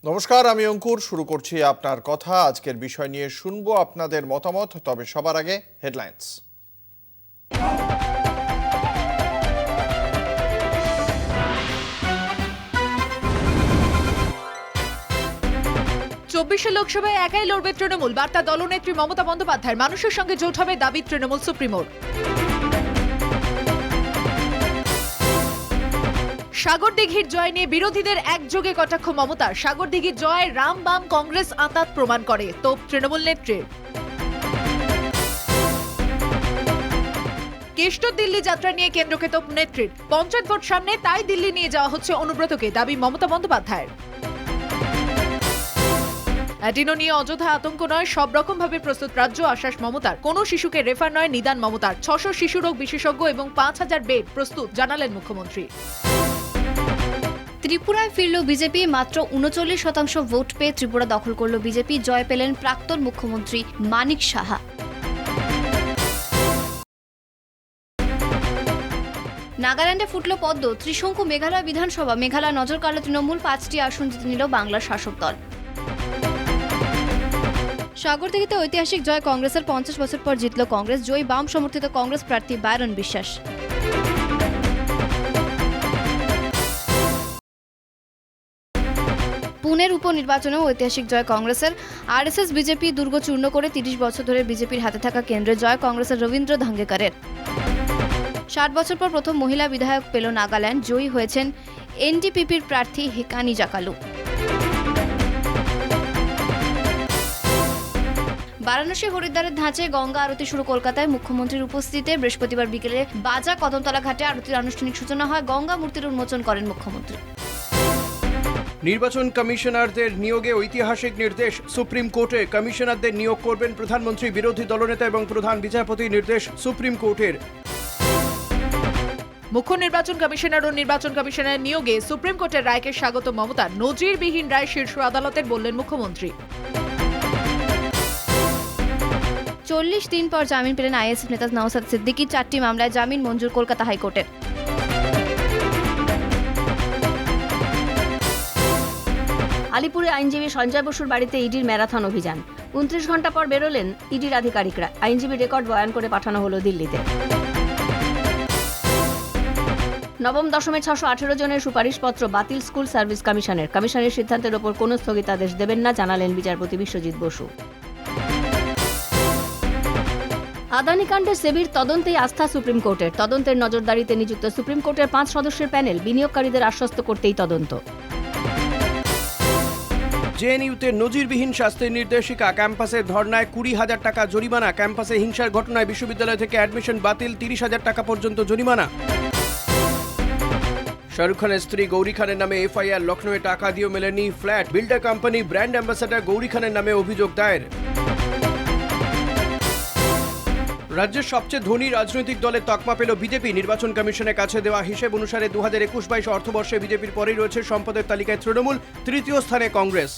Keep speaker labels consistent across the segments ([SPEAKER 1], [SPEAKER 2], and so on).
[SPEAKER 1] নমস্কার, আমি অঙ্কুর। শুরু করছি আপনার কথা। আজকের বিষয় নিয়ে শুনবো আপনাদের মতামত, তবে সবার আগে হেডলাইন্স।
[SPEAKER 2] 24 লোকসভায় একাই লড়বে তৃণমূল, বার্তা দলনেত্রী মমতা বন্দ্যোপাধ্যায়ের। মানুষের সঙ্গে জোট হবে দাবি তৃণমূল সুপ্রিমোর। সাগরদিঘির জয় নিয়ে বিরোধীদের একযোগে কটাক্ষ মমতার। সাগরদিঘির জয় রাম বাম কংগ্রেস আঁতাত প্রমাণ করে, তোপ তৃণমূল নেত্রীর। কেষ্টর দিল্লি যাত্রা নিয়ে কেন্দ্রকে তোপ নেত্রীর। পঞ্চায়েত ভোট সামনে, তাই দিল্লি নিয়ে যাওয়া হচ্ছে অনুব্রতকে, দাবি মমতা বন্দ্যোপাধ্যায়ের। অ্যাডিনো নিয়ে অযথা আতঙ্ক নয়, সব রকম ভাবে প্রস্তুত রাজ্য, আশ্বাস মমতার। কোনো শিশুকে রেফার নয়, নিদান মমতার। 600 শিশুরোগ বিশেষজ্ঞ এবং 5000 বেড প্রস্তুত, জানালেন মুখ্যমন্ত্রী।
[SPEAKER 3] ত্রিপুরায় ফিরল বিজেপি, মাত্র 39% ভোট পেয়ে ত্রিপুরা দখল করল বিজেপি। জয় পেলেন প্রাক্তন মুখ্যমন্ত্রী মানিক সাহা। নাগাল্যান্ডে ফুটল পদ্ম, ত্রিশঙ্কু মেঘালয় বিধানসভা। মেঘালয় নজর কাড়ল তৃণমূল, 5টি আসন জিতে নিল বাংলার শাসক দল। সাগরদিঘিতে ঐতিহাসিক জয় কংগ্রেসের, 50 বছর পর জিতল কংগ্রেস। জয়ী বাম সমর্থিত কংগ্রেস প্রার্থী বায়রন বিশ্বাস। পুনের উপনির্বাচনেও ঐতিহাসিক জয় কংগ্রেসের। আরএসএস বিজেপি দুর্গ চূর্ণ করে 30 বছর ধরে বিজেপির হাতে থাকা কেন্দ্রে জয় কংগ্রেসের রবীন্দ্র ধাঙ্গেকরের। 60 বছর পর প্রথম মহিলা বিধায়ক পেল নাগাল্যান্ড। জয়ী হয়েছেন এনডিপিপির প্রার্থী হেকানি জাকালু। বারাণসী হরিদ্বারের ধাঁচে গঙ্গা আরতি শুরু কলকাতায়। মুখ্যমন্ত্রীর উপস্থিতিতে বৃহস্পতিবার বিকেলে বাজা কদমতলা ঘাটে আরতির আনুষ্ঠানিক সূচনা হয়। গঙ্গা মূর্তির উন্মোচন করেন মুখ্যমন্ত্রী।
[SPEAKER 4] নির্বাচন কমিশনারদের নিয়োগে ঐতিহাসিক নির্দেশ সুপ্রিম কোর্টে। কমিশনারদের নিয়োগ করবেন প্রধানমন্ত্রী। বিরোধী দলনেতা এবং প্রধান বিচারপতি নির্দেশ সুপ্রিম কোর্টের।
[SPEAKER 2] মুখ্য নির্বাচন কমিশনার ও নির্বাচন কমিশনের নিয়োগে সুপ্রিম কোর্টের রায়কে স্বাগত মমতার। নজিরবিহীন রায় শীর্ষ আদালতের, বললেন মুখ্যমন্ত্রী।
[SPEAKER 3] 40 দিন পর জামিন পেলেন আইএসএফ নেতা নওশাদ সিদ্দিকী। 4টি মামলায় জামিন মঞ্জুর কলকাতা হাইকোর্টের।
[SPEAKER 5] আলিপুরে আইনজীবী সঞ্জয় বসুর বাড়িতে ইডির ম্যারাথন অভিযান। 29 ঘন্টা পর বেরোলেন ইডির আধিকারিকরা। আইনজীবী রেকর্ড বয়ান করে পাঠানো হলো দিল্লিতে। নবম দশমের 618 জনের সুপারিশপত্র বাতিল স্কুল সার্ভিস কমিশনের। কমিশনের সিদ্ধান্তের ওপর কোনো স্থগিতাদেশ দেবেন না, জানালেন বিচারপতি বিশ্বজিৎ বসু। আদানি কাণ্ডে সেবির তদন্তেই আস্থা সুপ্রিম কোর্টের। তদন্তের নজরদারিতে নিযুক্ত সুপ্রিম কোর্টের 5 সদস্যের প্যানেল বিনিয়োগকারীদের আশ্বস্ত করতেই তদন্ত।
[SPEAKER 4] জেএনইউতে নজিরবিহীন শাস্তির নির্দেশিকা। ক্যাম্পাসে ধর্নায় 20,000 টাকা জরিমানা। ক্যাম্পাসে হিংসার ঘটনায় বিশ্ববিদ্যালয় থেকে অ্যাডমিশন বাতিল, 30,000 টাকা পর্যন্ত জরিমানা। শাহরুখ খানের স্ত্রী গৌরী খানের নামে এফআইআর। লখনৌয়ে টাকা দিয়েও মেলেনি flat. Builder company brand ambassador Gauri খানের নামে অভিযোগ দায়ের। রাজ্যের সবচেয়ে ধনী রাজনৈতিক দলের তকমা পেল বিজেপি। নির্বাচন কমিশনের কাছে দেওয়া হিসেব অনুসারে 2021-22 অর্থবর্ষে বিজেপির পরেই রয়েছে সম্পদের তালিকায় তৃণমূল, তৃতীয় স্থানে কংগ্রেস।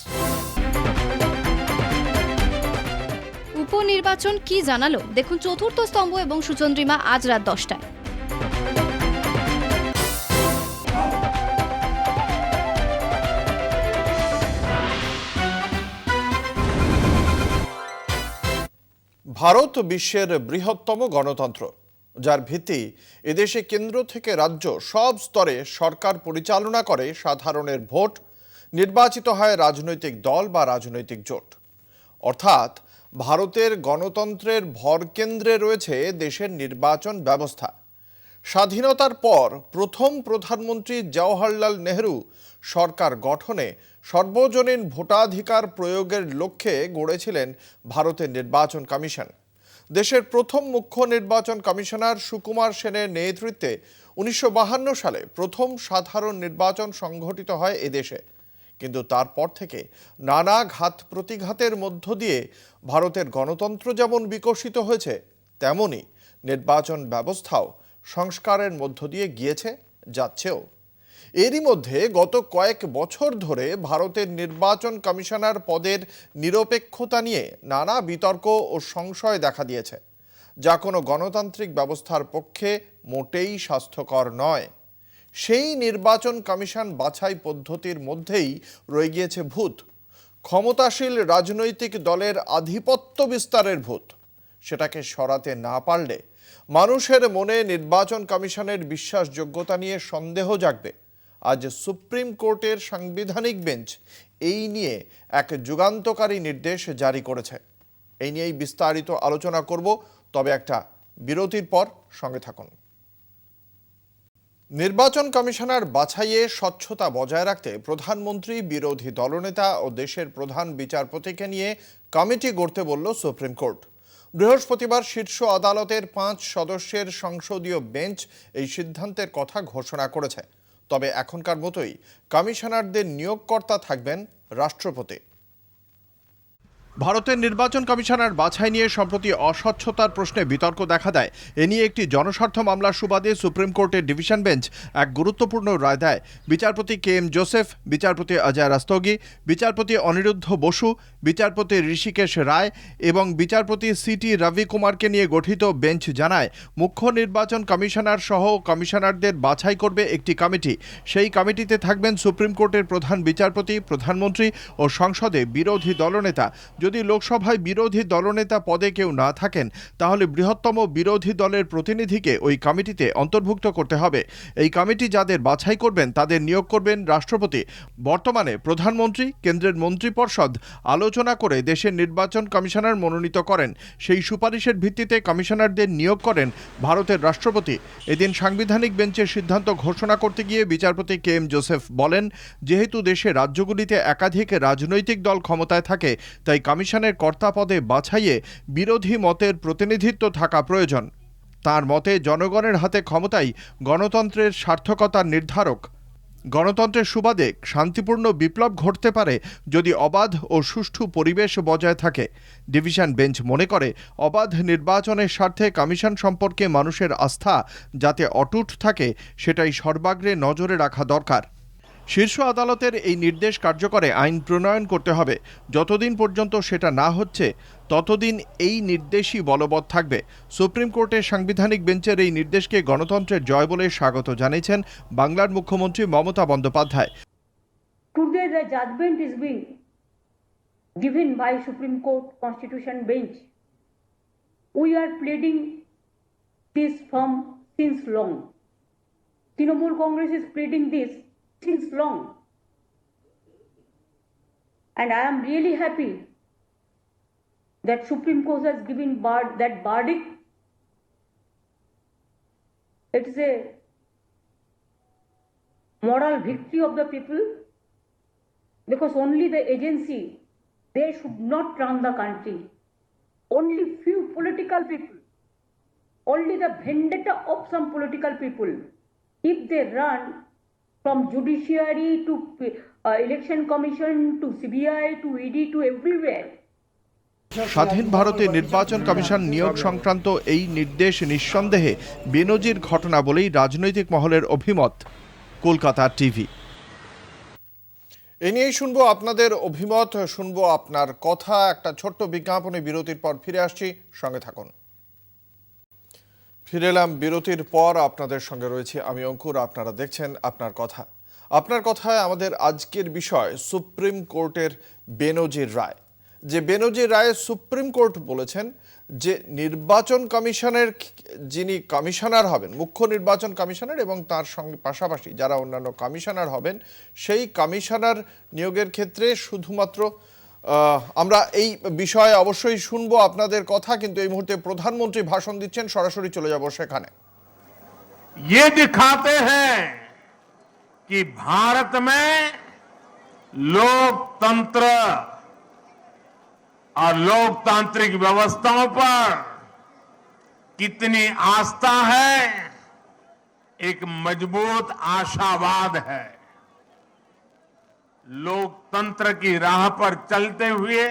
[SPEAKER 3] উপনির্বাচন কি জানালো দেখুন চতুর্থ স্তম্ভ এবং সুচন্দ্রিমা আজ রাত 10টায়।
[SPEAKER 1] ভারত বিশ্বের বৃহত্তম গণতন্ত্র, যার ভিত্তি এদেশে কেন্দ্র থেকে রাজ্য সব স্তরে সরকার পরিচালনা করে সাধারণের ভোট। নির্বাচিত হয় রাজনৈতিক দল বা রাজনৈতিক জোট। অর্থাৎ ভারতের গণতন্ত্রের ভরকেন্দ্রে রয়েছে দেশের নির্বাচন ব্যবস্থা। স্বাধীনতার পর প্রথম প্রধানমন্ত্রী জওহরলাল নেহরু সরকার গঠনে সর্বজনীন ভোটাধিকার প্রয়োগের লক্ষ্যে গড়েছিলেন ভারতের নির্বাচন কমিশন। দেশের প্রথম মুখ্য নির্বাচন কমিশনার সুকুমার সেনের নেতৃত্বে 1952 সালে প্রথম সাধারণ নির্বাচন সংঘটিত হয় এদেশে। কিন্তু তারপর থেকে নানা ঘাত প্রতিঘাতের মধ্য দিয়ে ভারতের গণতন্ত্র যেমন বিকশিত হয়েছে, তেমনি নির্বাচন ব্যবস্থাও সংস্কারের মধ্য দিয়ে গিয়েছে, যাচ্ছেও। এরই মধ্যে গত কয়েক বছর ধরে ভারতের নির্বাচন কমিশনার পদের নিরপেক্ষতা নিয়ে নানা বিতর্ক ও সংশয় দেখা দিয়েছে, যা কোনো গণতান্ত্রিক ব্যবস্থার পক্ষে মোটেই স্বাস্থ্যকর নয়। সেই নির্বাচন কমিশন বাছাই পদ্ধতির মধ্যেই রয়ে গিয়েছে ভূত। ক্ষমতাশীল রাজনৈতিক দলের আধিপত্য বিস্তারের ভূত। সেটাকে সরাতে না পারলে মানুষের মনে নির্বাচন কমিশনের বিশ্বাসযোগ্যতা নিয়ে সন্দেহ জাগবে। আজ সুপ্রিম কোর্টের সাংবিধানিক বেঞ্চ এই নিয়ে এক যুগান্তকারী নির্দেশ জারি করেছে। এই নিয়েই বিস্তারিত আলোচনা করব, তবে একটা বিরতির পর সঙ্গে থাকুন। নির্বাচন কমিশনার বাছাইয়ে স্বচ্ছতা বজায় রাখতে প্রধানমন্ত্রী, বিরোধী দলনেতা ও দেশের প্রধান বিচারপতিকে নিয়ে কমিটি গড়তে বলল সুপ্রিম কোর্ট। বৃহস্পতিবার শীর্ষ আদালতের 5 সদস্যের সংসদীয় বেঞ্চ এই সিদ্ধান্তের কথা ঘোষণা করেছে। তবে এখনকার মতোই কমিশনারদের নিয়োগকর্তা থাকবেন রাষ্ট্রপতি। ভারতের নির্বাচন কমিশনার বাছাই নিয়ে সম্প্রতি অস্বচ্ছতার প্রশ্নে বিতর্ক দেখা দেয়। এ নিয়ে একটি জনস্বার্থ মামলার সুবাদে সুপ্রিম কোর্টের ডিভিশন বেঞ্চ এক গুরুত্বপূর্ণ রায় দেয়। বিচারপতি KM জোসেফ, বিচারপতি অজয় রস্তোগি, বিচারপতি অনিরুদ্ধ বসু, বিচারপতি ঋষিকেশ রায় এবং বিচারপতি CT রবি কুমারকে নিয়ে গঠিত বেঞ্চ জানায়, মুখ্য নির্বাচন কমিশনার সহ কমিশনারদের বাছাই করবে একটি কমিটি। সেই কমিটিতে থাকবেন সুপ্রিম কোর্টের প্রধান বিচারপতি, প্রধানমন্ত্রী ও সংসদে বিরোধী দলনেতা। যদি লোকসভায় বিরোধী দলনেতা পদে কেউ না থাকেন, তাহলে বৃহত্তম বিরোধী দলের প্রতিনিধিকে ওই কমিটিতে অন্তর্ভুক্ত করতে হবে। এই কমিটি যাদের বাছাই করবেন তাদের নিয়োগ করবেন রাষ্ট্রপতি। বর্তমানে প্রধানমন্ত্রী, কেন্দ্রের মন্ত্রিপরিষদ আলোচনা করে দেশের নির্বাচন কমিশনার মনোনীত করেন। সেই সুপারিশের ভিত্তিতে কমিশনারদের নিয়োগ করেন ভারতের রাষ্ট্রপতি। এদিন সাংবিধানিক বেঞ্চের সিদ্ধান্ত ঘোষণা করতে গিয়ে বিচারপতি KM জোসেফ বলেন, যেহেতু দেশে রাজ্যগুলিতে একাধিক রাজনৈতিক দল ক্ষমতায় থাকে, তাই কমিশনের কর্তা পদে বাছাইয়ে বিরোধী মতের প্রতিনিধিত্ব থাকা প্রয়োজন। তার মতে জনগণের হাতে ক্ষমতাই গণতন্ত্রের সার্থকতার নির্ধারক। গণতন্ত্রের সুবাদে শান্তিপূর্ণ বিপ্লব ঘটতে পারে যদি অবাধ ও সুষ্ঠু পরিবেশ বজায় থাকে। ডিভিশন বেঞ্চ মনে করে, অবাধ নির্বাচনের স্বার্থে কমিশন সম্পর্কে মানুষের আস্থা যাতে অটুট থাকে, সেটাই সর্বাগ্রে নজরে রাখা দরকার। শীর্ষ আদালতের এই নির্দেশ কার্যকরে আইন প্রণয়ন করতে হবে। যতদিন পর্যন্ত সেটা না হচ্ছে, ততদিন এই নির্দেশই বলবৎ থাকবে। সুপ্রিম কোর্টের সাংবিধানিক বেঞ্চের এই নির্দেশকে গণতন্ত্রের জয় বলে স্বাগত জানিয়েছেন বাংলার মুখ্যমন্ত্রী Mamata Bandyopadhyay.
[SPEAKER 6] Today the judgment is being given by Supreme Court Constitution Bench. We are pleading this from since long. Trinamool Congress is pleading this since long. And I am really happy that Supreme Court has given that verdict. It is a moral victory of the people, because only the agency, they should not run the country. Only few political people, only the vendetta of some political people, if they run from judiciary to election commission to CBI to ED to everywhere.
[SPEAKER 1] স্বাধীন ভারতে নির্বাচন commission নিয়োগ সংক্রান্ত এই নির্দেশ নিঃসন্দেহে বেনজির ঘটনা বলেই রাজনৈতিক মহলের অভিমত। কলকাতা টিভি। এ নিয়েই শুনবো আপনাদের অভিমত, শুনবো আপনার কথা। একটা ছোট্ট বিজ্ঞাপনে বিরতির পর ফিরে আসছি, সঙ্গে থাকুন। ফিরে এলাম বিরতির পর, আপনাদের সঙ্গে রয়েছি আমি অঙ্কুর। আপনারা দেখছেন আপনার কথা। আপনার কথায় আমাদের আজকের বিষয় সুপ্রিম কোর্টের বেনজির রায়। যে বেনজির রায়ে সুপ্রিম কোর্ট বলেছেন যে নির্বাচন কমিশনের যিনি কমিশনার হবেন, মুখ্য নির্বাচন কমিশনার এবং তার সঙ্গে পাশাপাশি যারা অন্যান্য কমিশনার হবেন, সেই কমিশনার নিয়োগের ক্ষেত্রে শুধুমাত্র আমরা এই বিষয়ে অবশ্যই শুনবো আপনাদের কথা, কিন্তু এই মুহূর্তে প্রধানমন্ত্রী ভাষণ দিচ্ছেন, সরাসরি চলে যাব সেখানে।
[SPEAKER 7] ये दिखाते हैं कि भारत में लोकतंत्र और लोकतांत्रिक व्यवस्थाओं पर कितनी आस्था है, एक मजबूत आशावाद है। लोकतंत्र की राह पर चलते हुए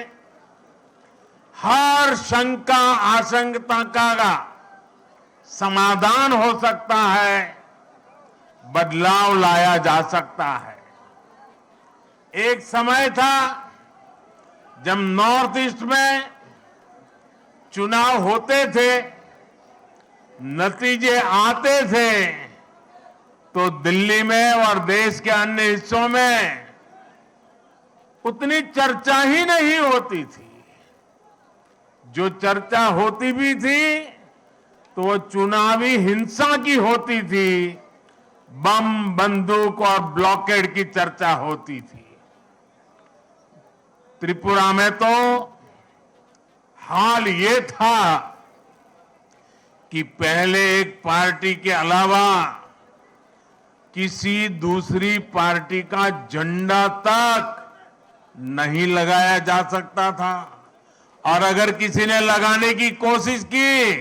[SPEAKER 7] हर शंका आशंका का समाधान हो सकता है, बदलाव लाया जा सकता है। एक समय था जब नॉर्थ ईस्ट में चुनाव होते थे, नतीजे आते थे, तो दिल्ली में और देश के अन्य हिस्सों में उतनी चर्चा ही नहीं होती थी। जो चर्चा होती भी थी तो वो चुनावी हिंसा की होती थी, बम, बंदूक और ब्लॉकेड की चर्चा होती थी। त्रिपुरा में तो हाल ये था कि पहले एक पार्टी के अलावा किसी दूसरी पार्टी का झंडा तक नहीं लगाया जा सकता था, और अगर किसी ने लगाने की कोशिश की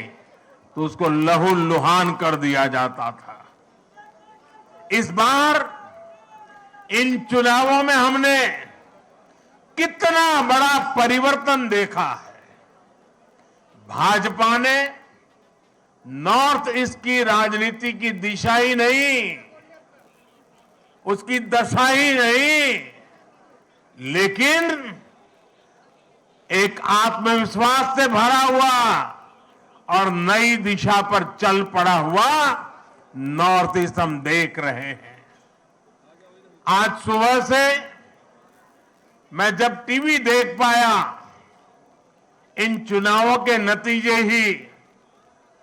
[SPEAKER 7] तो उसको लहूलुहान कर दिया जाता था। इस बार इन चुनावों में हमने कितना बड़ा परिवर्तन देखा है। भाजपा ने नॉर्थ ईस्ट की राजनीति की दिशा ही नहीं, उसकी दशा ही नहीं, लेकिन एक आत्मविश्वास से भरा हुआ और नई दिशा पर चल पड़ा हुआ नॉर्थ ईस्ट हम देख रहे हैं। आज सुबह से मैं जब टीवी देख पाया, इन चुनावों के नतीजे ही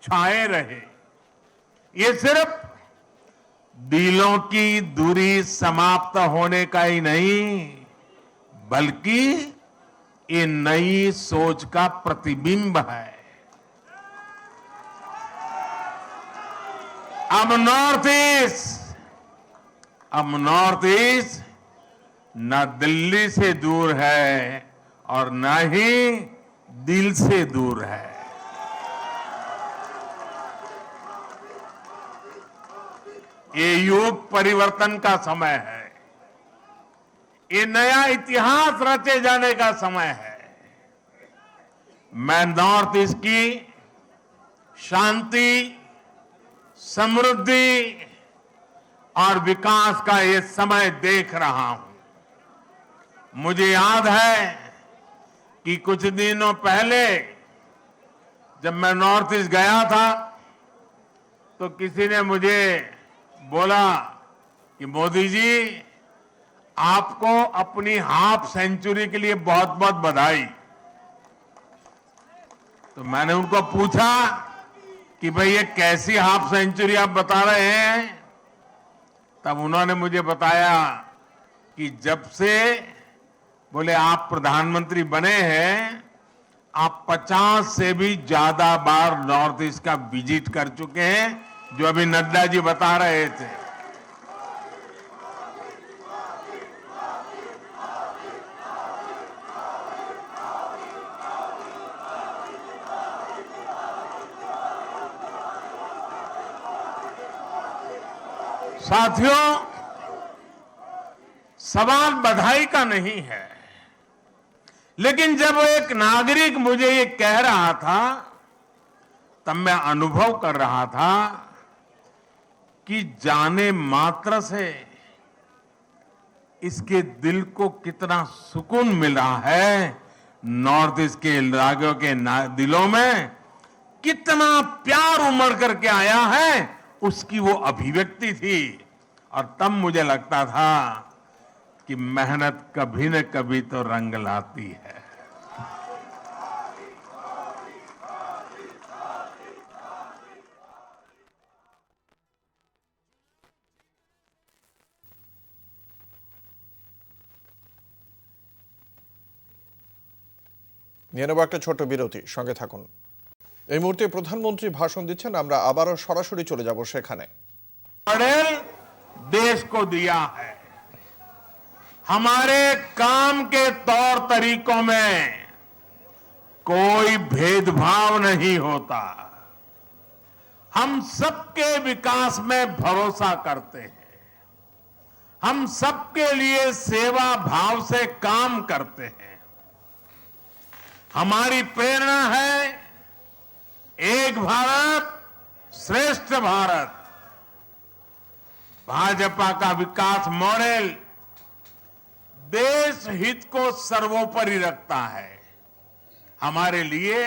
[SPEAKER 7] छाए रहे। ये सिर्फ दिलों की दूरी समाप्त होने का ही नहीं, बल्कि ये नई सोच का प्रतिबिंब है। अब नॉर्थ ईस्ट न दिल्ली से दूर है और न ही दिल से दूर है। ये युग परिवर्तन का समय है। ये नया इतिहास रचे जाने का समय है। मैं नॉर्थ ईस्ट की शांति, समृद्धि और विकास का ये समय देख रहा हूं। मुझे याद है कि कुछ दिनों पहले जब मैं नॉर्थ ईस्ट गया था तो किसी ने मुझे बोला कि मोदी जी, आपको अपनी हाफ सेंचुरी के लिए बहुत बहुत बधाई। तो मैंने उनको पूछा कि भाई ये कैसी हाफ सेंचुरी आप बता रहे हैं? तब उन्होंने मुझे बताया कि जब से बोले आप प्रधानमंत्री बने हैं, आप 50 से भी ज्यादा बार नॉर्थ ईस्ट का विजिट कर चुके हैं, जो अभी नड्डा जी बता रहे थे। साथियों, सवाल बधाई का नहीं है, लेकिन जब एक नागरिक मुझे ये कह रहा था तब मैं अनुभव कर रहा था कि जाने मात्र से इसके दिल को कितना सुकून मिला है। नॉर्थ ईस्ट के राज्यों के दिलों में कितना प्यार उमड़ करके आया है, उसकी वो अभिव्यक्ति थी। और तब मुझे लगता था कि मेहनत कभी न कभी तो रंग लाती है।
[SPEAKER 1] নিয়ে নেব একটা ছোট বিরতি, সঙ্গে থাকুন। এই মুহূর্তে প্রধানমন্ত্রী ভাষণ দিচ্ছেন, আমরা আবারও সরাসরি চলে যাব সেখানে।
[SPEAKER 7] मॉडल देश को दिया है। हमारे काम के तौर तरीकों में कोई भेदभाव नहीं होता। हम सबके विकास में भरोसा करते हैं। हम सबके लिए सेवा भाव से काम करते हैं। हमारी प्रेरणा है एक भारत श्रेष्ठ भारत। भाजपा का विकास मॉडल देश हित को सर्वोपरि रखता है। हमारे लिए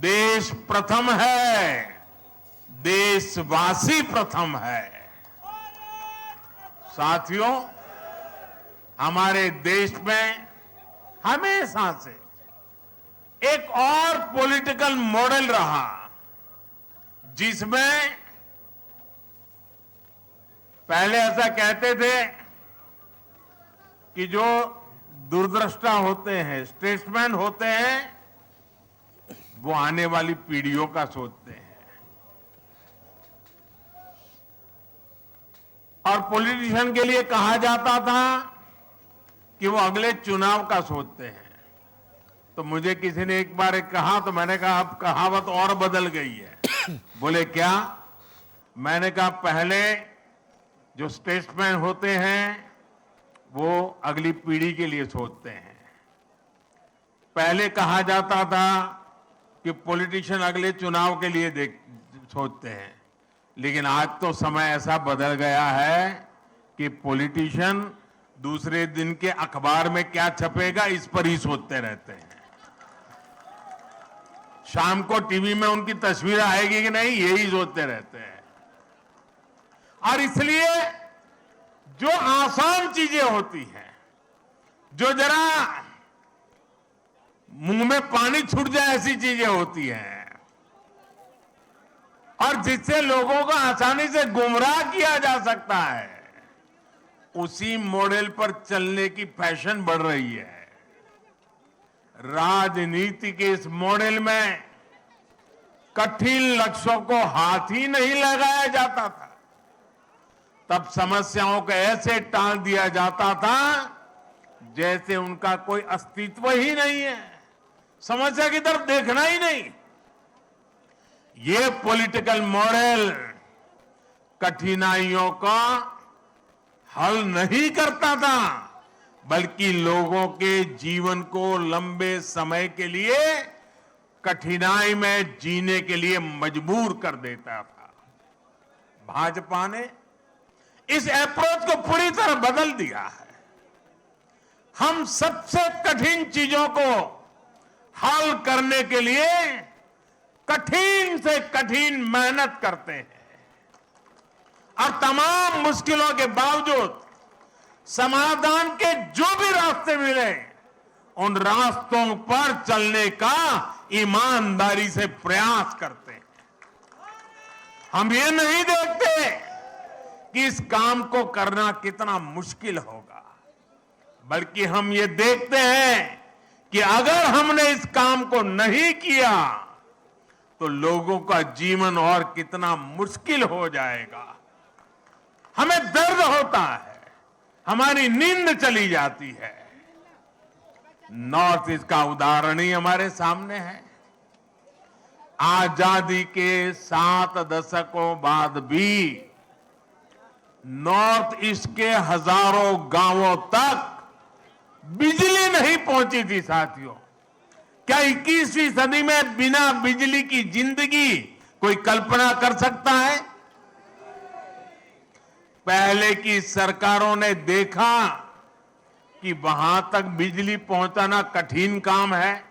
[SPEAKER 7] देश प्रथम है, देशवासी प्रथम है। साथियों, हमारे देश में हमेशा से एक और पॉलिटिकल मॉडल रहा जिसमें पहले ऐसा कहते थे कि जो दूरदृष्टा होते हैं, स्टेट्समैन होते हैं, वो आने वाली पीढ़ियों का सोचते हैं और पॉलिटिशियन के लिए कहा जाता था कि वो अगले चुनाव का सोचते हैं। तो मुझे किसी ने एक बार कहा तो मैंने कहा अब कहावत और बदल गई है। बोले क्या? मैंने कहा पहले जो स्टेट्समैन होते हैं वो अगली पीढ़ी के लिए सोचते हैं। पहले कहा जाता था कि पॉलिटिशियन अगले चुनाव के लिए सोचते हैं, लेकिन आज तो समय ऐसा बदल गया है कि पॉलिटिशियन दूसरे दिन के अखबार में क्या छपेगा इस पर ही सोचते रहते हैं। शाम को टीवी में उनकी तस्वीर आएगी कि नहीं, यही सोचते रहते हैं। और इसलिए जो आसान चीजें होती हैं, जो जरा मुंह में पानी छूट जाए ऐसी चीजें होती हैं और जिससे लोगों को आसानी से गुमराह किया जा सकता है, उसी मॉडल पर चलने की फैशन बढ़ रही है। राजनीति के इस मॉडल में कठिन लक्ष्यों को हाथ ही नहीं लगाया जाता था। तब समस्याओं को ऐसे टाल दिया जाता था जैसे उनका कोई अस्तित्व ही नहीं है, समस्या की तरफ देखना ही नहीं। ये पॉलिटिकल मॉडल कठिनाइयों का हल नहीं करता था, बल्कि लोगों के जीवन को लंबे समय के लिए कठिनाई में जीने के लिए मजबूर कर देता था। भाजपा ने इस अप्रोच को पूरी तरह बदल दिया है। हम सबसे कठिन चीजों को हल करने के लिए कठिन से कठिन मेहनत करते हैं और तमाम मुश्किलों के बावजूद समाधान के जो भी रास्ते मिले उन रास्तों पर चलने का ईमानदारी से प्रयास करते हैं। हम ये नहीं देखते कि इस काम को करना कितना मुश्किल होगा, बल्कि हम ये देखते हैं कि अगर हमने इस काम को नहीं किया तो लोगों का जीवन और कितना मुश्किल हो जाएगा। हमें दर्द होता है, हमारी नींद चली जाती है। नॉर्थ ईस्ट का उदाहरण ही हमारे सामने है। आजादी के 7 दशकों बाद भी नॉर्थ ईस्ट के हजारों गांवों तक बिजली नहीं पहुंची थी। साथियों, क्या 21वीं सदी में बिना बिजली की जिंदगी कोई कल्पना कर सकता है? पहले की सरकारों ने देखा कि वहां तक बिजली पहुंचाना कठिन काम है,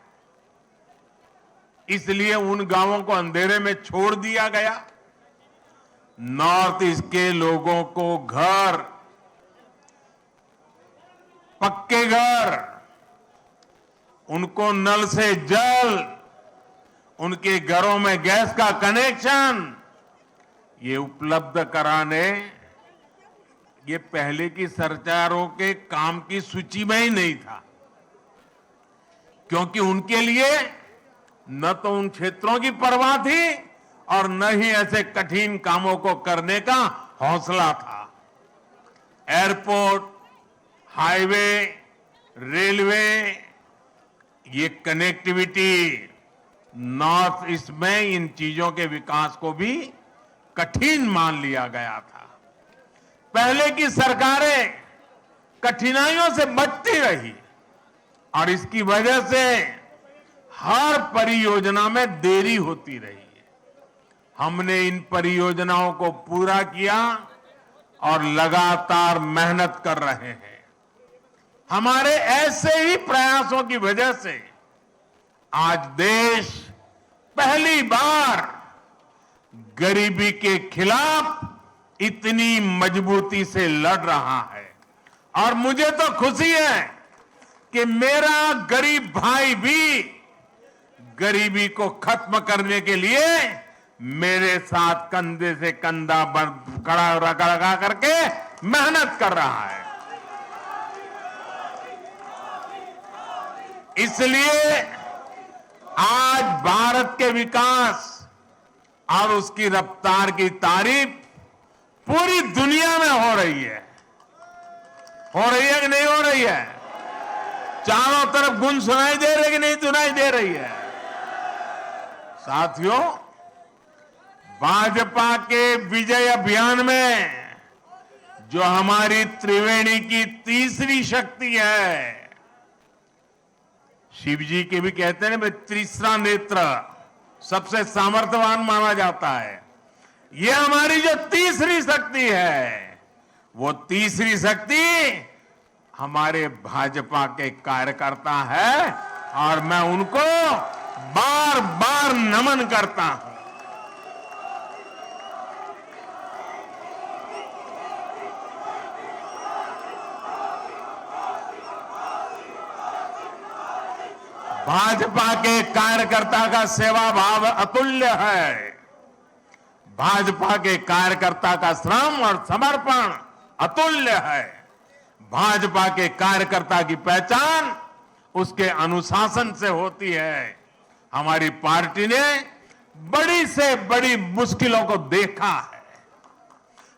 [SPEAKER 7] इसलिए उन गांवों को अंधेरे में छोड़ दिया गया। नॉर्थ ईस्ट के लोगों को घर, पक्के घर, उनको नल से जल, उनके घरों में गैस का कनेक्शन ये उपलब्ध कराने ये पहले की सरकारों के काम की सूची में ही नहीं था, क्योंकि उनके लिए न तो उन क्षेत्रों की परवाह थी और न ही ऐसे कठिन कामों को करने का हौसला था। एयरपोर्ट, हाईवे, रेलवे, ये कनेक्टिविटी नॉर्थ ईस्ट में इन चीजों के विकास को भी कठिन मान लिया गया था। पहले की सरकारें कठिनाइयों से बचती रही और इसकी वजह से हर परियोजना में देरी होती रही। हमने इन परियोजनाओं को पूरा किया और लगातार मेहनत कर रहे हैं। हमारे ऐसे ही प्रयासों की वजह से आज देश पहली बार गरीबी के खिलाफ इतनी मजबूती से लड़ रहा है। और मुझे तो खुशी है कि मेरा गरीब भाई भी गरीबी को खत्म करने के लिए मेरे साथ कंधे से कंधा खड़ा लगा करके मेहनत कर रहा है। इसलिए आज भारत के विकास और उसकी रफ्तार की तारीफ पूरी दुनिया में हो रही है। हो रही है कि नहीं हो रही है? चारों तरफ गुण सुनाई दे रही है कि नहीं सुनाई दे रही है? साथियों, भाजपा के विजय अभियान में जो हमारी त्रिवेणी की तीसरी शक्ति है, शिव जी के भी कहते हैं ना, तीसरा नेत्र सबसे सामर्थ्यवान माना जाता है। ये हमारी जो तीसरी शक्ति है, वो तीसरी शक्ति हमारे भाजपा के कार्यकर्ता है और मैं उनको बार बार नमन करता हूं। भाजपा के कार्यकर्ता का सेवा भाव अतुल्य है। भाजपा के कार्यकर्ता का श्रम और समर्पण अतुल्य है। भाजपा के कार्यकर्ता की पहचान उसके अनुशासन से होती है। हमारी पार्टी ने बड़ी से बड़ी मुश्किलों को देखा है।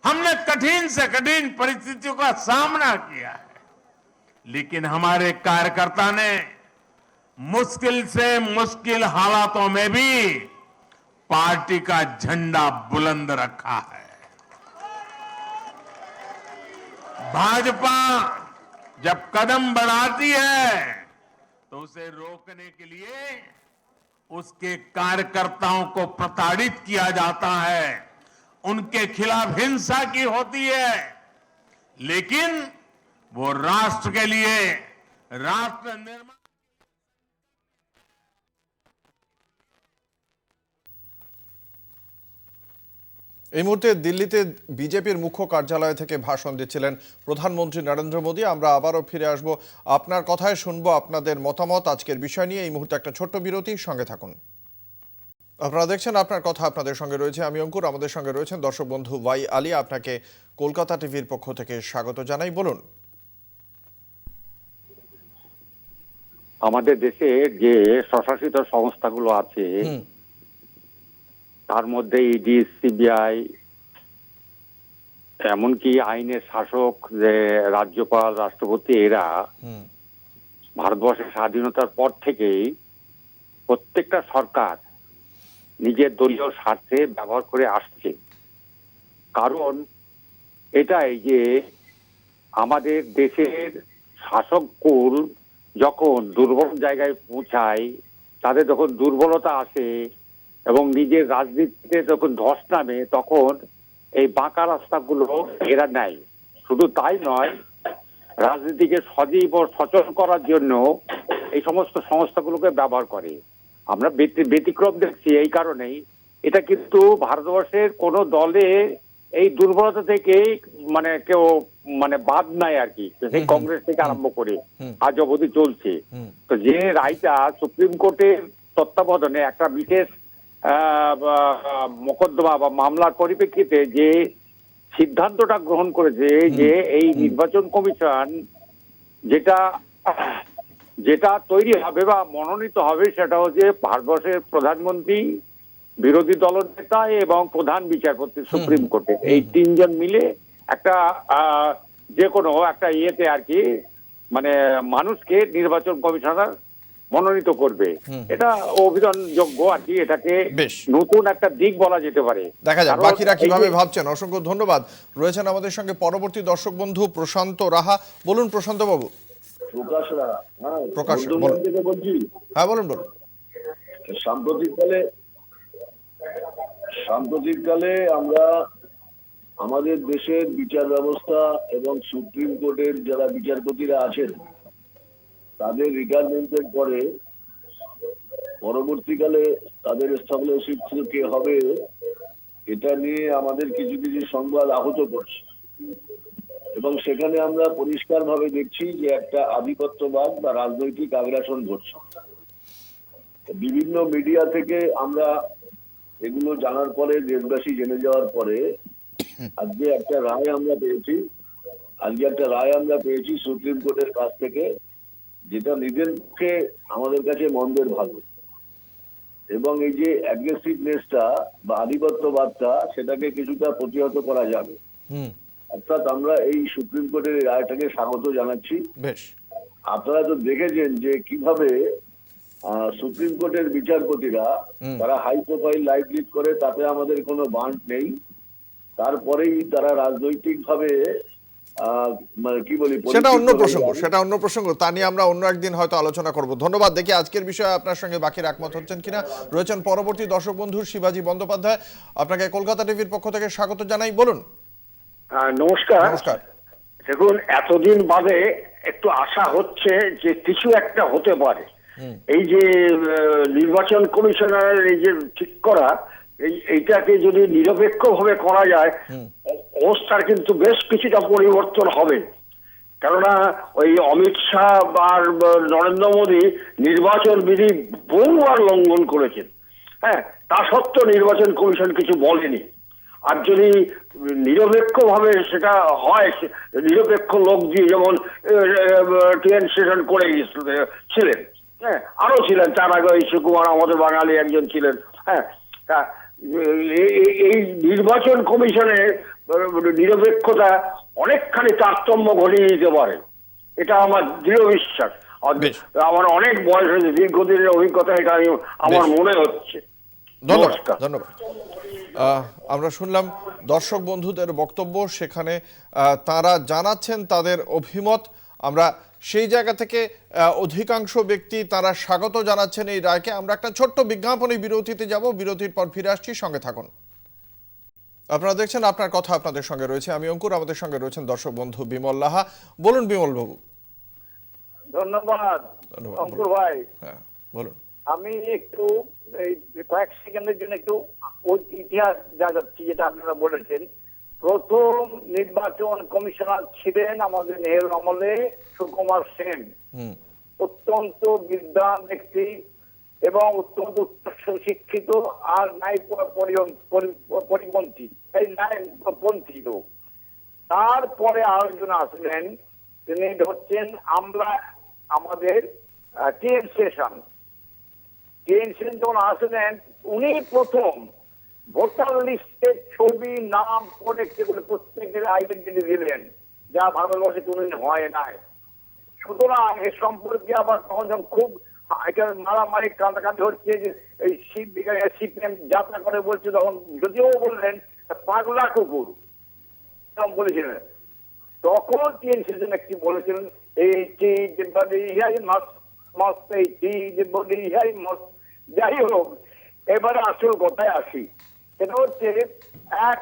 [SPEAKER 7] हमने कठिन से कठिन परिस्थितियों का सामना किया है, लेकिन हमारे कार्यकर्ता ने मुश्किल से मुश्किल हालातों में भी पार्टी का झंडा बुलंद रखा है। भाजपा जब कदम बढ़ाती है तो उसे रोकने के लिए उसके कार्यकर्ताओं को प्रताड़ित किया जाता है, उनके खिलाफ हिंसा की होती है, लेकिन वो राष्ट्र के लिए राष्ट्र निर्माण।
[SPEAKER 1] এই মুহূর্তে দিল্লিতে বিজেপির মুখ্য কার্যালয় থেকে ভাষণ দিচ্ছিলেন প্রধানমন্ত্রী নরেন্দ্র মোদী। আমরা আবারও ফিরে আসব, আপনার কথায় শুনবো আপনাদের মতামত আজকের বিষয় নিয়ে। এই মুহূর্তে একটা ছোট্ট বিরতি, সঙ্গে থাকুন। আপনারা দেখছেন আপনার কথা, আপনাদের সঙ্গে রয়েছে আমি অঙ্কুর। আমাদের সঙ্গে রয়েছেন দর্শক বন্ধু ওয়াই আলী। আপনাকে কলকাতা টিভির পক্ষ থেকে স্বাগত জানাই। বলুন।
[SPEAKER 8] আমাদের দেশে যে স্বশাসিত সংস্থাগুলো আছে তার মধ্যে ইডি, সিবিআই, এমনকি আইনের শাসক যে রাজ্যপাল, রাষ্ট্রপতি, এরা ভারতবর্ষের স্বাধীনতার পর থেকেই প্রত্যেকটা সরকার নিজের দলীয় স্বার্থে ব্যবহার করে আসছে। কারণ এটাই যে আমাদের দেশের শাসক কুল যখন দুর্বল জায়গায় পৌঁছায়, তাদের যখন দুর্বলতা আসে এবং নিজের রাজনীতিতে যখন ধস নামে, তখন এই বাঁকা রাস্তাগুলো এরা নেয়। শুধু তাই নয়, রাজনীতিকে সজীব ও সচল করার জন্য এই সমস্ত সংস্থাগুলোকে ব্যবহার করে। আমরা ব্যতিক্রম দেখছি এই কারণেই। এটা কিন্তু ভারতবর্ষের কোনো দলে এই দুর্বলতা থেকে কেউ বাদ নাই আর কি, সেই কংগ্রেস থেকে আরম্ভ করে আজ অবধি চলছে। তো যে রায়টা সুপ্রিম কোর্টের তত্ত্বাবধানে একটা বিশেষ মোকদ্দমা বা মামলার পরিপ্রেক্ষিতে যে সিদ্ধান্তটা গ্রহণ করেছে যে এই নির্বাচন কমিশন যেটা তৈরি হবে বা মনোনীত হবে, সেটা হচ্ছে ভারতবর্ষের প্রধানমন্ত্রী, বিরোধী দলনেতা এবং প্রধান বিচারপতি সুপ্রিম কোর্টের, এই তিনজন মিলে একটা যে কোনো একটা ইয়েতে আর কি মানুষকে নির্বাচন কমিশনার মনোনীত করবে। এটা অভিযানযোগ্য আর কি, এটাকে নতুন একটা দিক বলা যেতে পারে।
[SPEAKER 1] দেখা যাক বাকিরা কিভাবে ভাবছেন। অসংখ্য ধন্যবাদ। রয়েছেন আমাদের সঙ্গে পরবর্তী দর্শক বন্ধু প্রশান্ত রাহা। বলুন প্রশান্ত বাবু। প্রকাশ
[SPEAKER 9] বলছি।
[SPEAKER 1] হ্যাঁ বলুন বলুন।
[SPEAKER 9] সাম্প্রতিককালে আমরা আমাদের দেশের বিচার ব্যবস্থা এবং সুপ্রিম কোর্টের যারা বিচারপতিরা আছেন তাদের রিটায়ারমেন্টের পরে পরবর্তীকালে তাদের এস্টাবলিশড কে হবে এটা নিয়ে আমাদের কিছু কিছু সংবাদ আহত করছে, এবং সেখানে আমরা পরিষ্কারভাবে দেখছি যে একটা আধিপত্যবাদ বা রাজনৈতিক আগ্রাসন ঘটছে। বিভিন্ন মিডিয়া থেকে আমরা এগুলো জানার পরে, দেশবাসী জেনে যাওয়ার পরে আজকে একটা রায় আমরা পেয়েছি সুপ্রিম কোর্টের কাছ থেকে, যেটা নিজের পক্ষে আমাদের কাছে মন্দের ভালো। এবং এই যে অ্যাগ্রেসিভনেসটা বা আধিপত্যবাদটা, সেটাকে কিছুটা প্রতিহত করা যাবে। অর্থাৎ আমরা এই সুপ্রিম কোর্টের রায়টাকে স্বাগত জানাচ্ছি।
[SPEAKER 1] বেশ,
[SPEAKER 9] আপনারা তো দেখেছেন যে কিভাবে সুপ্রিম কোর্টের বিচারপতিরা তারা হাই প্রোফাইল লাইভ লিড করে, তাতে আমাদের কোনো বান্ট নেই। তারপরেই তারা রাজনৈতিক ভাবে মানে কি বলি,
[SPEAKER 1] সেটা অন্য প্রসঙ্গ, তা নিয়ে আমরা অন্য একদিন হয়তো আলোচনা করব। ধন্যবাদ। দেখি আজকের বিষয়ে আপনার সঙ্গে বাকির একমত হচ্ছেন কিনা। রয়েছেন পরবর্তী দর্শক বন্ধু শিবাজি বন্দ্যোপাধ্যায়, আপনাকে কলকাতা টিভির পক্ষ থেকে স্বাগত জানাই। বলুন।
[SPEAKER 10] নমস্কার।
[SPEAKER 1] নমস্কার।
[SPEAKER 10] দেখুন, এতদিন বাদে একটু আশা হচ্ছে যে কিছু একটা হতে পারে। এই যে নির্বাচন কমিশনারের এই যে ঠিক করা, এইটাকে যদি নিরপেক্ষভাবে করা যায়, অবস্থার কিন্তু বেশ কিছুটা পরিবর্তন হবে। কেননা ওই অমিত শাহ আর নরেন্দ্র মোদী নির্বাচন বিধি বহুবার লঙ্ঘন করেছেন, হ্যাঁ, তা সত্ত্বেও নির্বাচন কমিশন কিছু বলেনি। আর যদি নিরপেক্ষভাবে সেটা হয়, নিরপেক্ষ লোক দিয়ে, যেমন ট্রেন স্টেশন করে ছিলেন, হ্যাঁ, আরো ছিলেন, তার আগে সুকুমার আমাদের বাঙালি একজন ছিলেন, হ্যাঁ, তা এই নির্বাচন কমিশনের নিরপেক্ষতা অনেকখানি তারতম্য ঘটিয়ে দিতে পারে, এটা আমার দৃঢ় বিশ্বাস। আমার অনেক বয়স হয়েছে, দীর্ঘদিনের অভিজ্ঞতা, এটা আমার মনে হচ্ছে।
[SPEAKER 1] ধন্যবাদ। আমরা শুনলাম দর্শক বন্ধুদের বক্তব্য, সেখানে তারা জানাচ্ছেন তাদের অভিমত। আমরা সেই জায়গা থেকে অধিকাংশ ব্যক্তি তারা স্বাগত জানাচ্ছেন এই রায়কে। আমরা একটা ছোট্ট বিজ্ঞাপনী বিরতিতে যাব, বিরতির পর ফিরে আসছি, সঙ্গে থাকুন। আপনারা দেখছেন আপনার কথা আপনাদের সঙ্গে রয়েছে আমি অঙ্কুর, আমাদের সঙ্গে রয়েছেন দর্শক বন্ধু বিমল লাহা। বলুন বিমল বাবু।
[SPEAKER 11] ধন্যবাদ অঙ্কুর ভাই।
[SPEAKER 1] হ্যাঁ বলুন।
[SPEAKER 11] আমি একটু এই কয়েক সেকেন্ডের জন্য একটু ইতিহাস জানাচ্ছি, যেটা আপনারা বলেছেন। প্রথম নির্বাচন কমিশনার ছিলেন আমাদের নেহেরু আমলে সুকুমার সেন, অত্যন্ত বিদ্বান ব্যক্তি এবং অত্যন্ত শিক্ষিত আর ন্যায় পরিপন্থী, এই ন্যায়পন্থী লোক। তারপরে আরেকজন আসলেন, তিনি হচ্ছেন আমাদের টিএন সেশন যখন আসলেন, উনি প্রথম ভোটার লিস্টের ছবি, নাম, প্রত্যেকের আইডেন্টিটি দিলেন, যা ভারতবর্ষে কোনোদিন হয় নাই। সুতরাং এ সম্পর্কে আবার তখন খুব মারামারি কাটাকাটি হচ্ছে যে এই সিপিএম যাত্রা করে বলছে, তখন যদিও বললেন পাগলা কুকুর বলেছিলেন, তখন টিএন সেশন একটি বলেছিলেন, যাই হোক, এবারে আসল কথায় আসি। সেটা হচ্ছে এক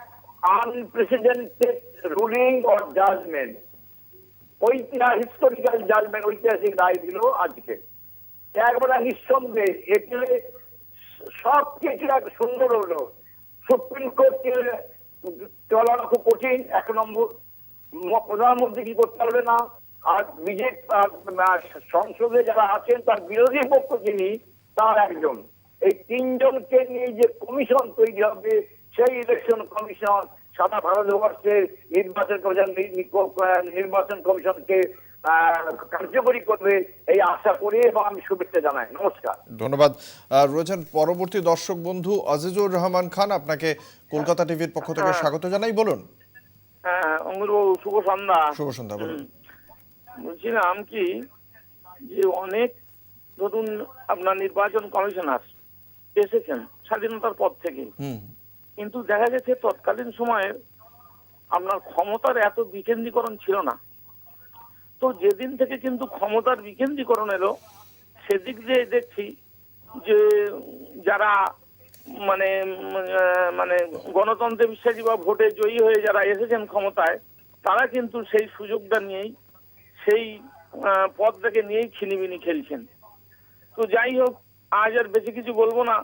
[SPEAKER 11] unprecedented ruling or judgement, historical judgement, ঐতিহাসিক রায় দিল আজকে। একবারে নিঃসন্দেহে এতে সব কিছু এক সুন্দর হলো। সুপ্রিম কোর্টকে চলানো খুব কঠিন, এক নম্বর। প্রধানমন্ত্রী কি করতে পারবে না, আর বিজেপি সংসদে যারা আছেন তার বিরোধী পক্ষ যিনি, তার একজন। এই তিনজনকে নিয়ে যে কমিশন তৈরি হবে, সেই ইলেকশন কমিশন সারা ভারতবর্ষের নির্বাচন কমিশনকে কার্যকরী করবে, এই আশা করি এবং আমি শুভেচ্ছা জানাই। নমস্কার।
[SPEAKER 1] ধন্যবাদ। রয়েছেন পরবর্তী দর্শক বন্ধু আজিজুর রহমান খান, আপনাকে কলকাতা টিভির পক্ষ থেকে স্বাগত জানাই। বলুন।
[SPEAKER 12] হ্যাঁ অঙ্গুরবাবু, শুভ সন্ধ্যা।
[SPEAKER 1] শুভ সন্ধ্যা। বলুন।
[SPEAKER 12] বলছিলাম কি যে অনেক ধরুন আপনার নির্বাচন কমিশনার এসেছেন স্বাধীনতার পর থেকে, কিন্তু দেখা গেছে তৎকালীন সময়ে আপনার ক্ষমতার এত বিকেন্দ্রীকরণ ছিল না। তো যেদিন থেকে কিন্তু ক্ষমতার বিকেন্দ্রীকরণ এলো, সেদিক দিয়ে দেখছি যে যারা মানে মানে গণতন্ত্রে বিশ্বাসী বা ভোটে জয়ী হয়ে যারা এসেছেন ক্ষমতায়, তারা কিন্তু সেই সুযোগটা নিয়েই, সেই পদটাকে নিয়েই ছিনিমিনি খেলছেন। তো যাই হোক, আজ আর বেশি কিছু বলবো না।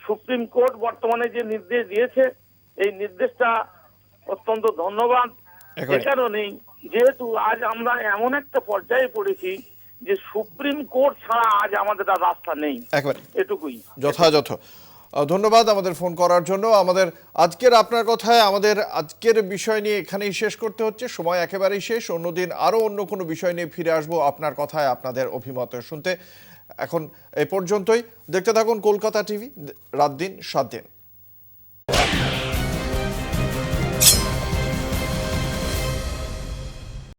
[SPEAKER 12] সুপ্রিম কোর্ট বর্তমানে যে নির্দেশ দিয়েছে, এই নির্দেশটা অত্যন্ত ধন্যবাদ।
[SPEAKER 1] একেবারে।
[SPEAKER 12] এ কারণেই যেহেতু আজ আমরা এমন একটা পর্যায়ে পড়েছি যে সুপ্রিম কোর্ট ছাড়া আজ আমাদের আর রাস্তা নেই,
[SPEAKER 1] একেবারে
[SPEAKER 12] এটুকুই।
[SPEAKER 1] যথাযথ। ধন্যবাদ আমাদের ফোন করার জন্য। আমাদের আজকের আপনার কথায় আমাদের আজকের বিষয় নিয়ে এখানেই শেষ করতে হচ্ছে, সময় একেবারেই শেষ। অন্যদিন আরও অন্য কোনো বিষয় নিয়ে ফিরে আসবো আপনার কথায় আপনাদের অভিমত শুনতে। এখন এই পর্যন্তই। দেখতে থাকুন কলকাতা টিভি, রাত দিন 7 দিন।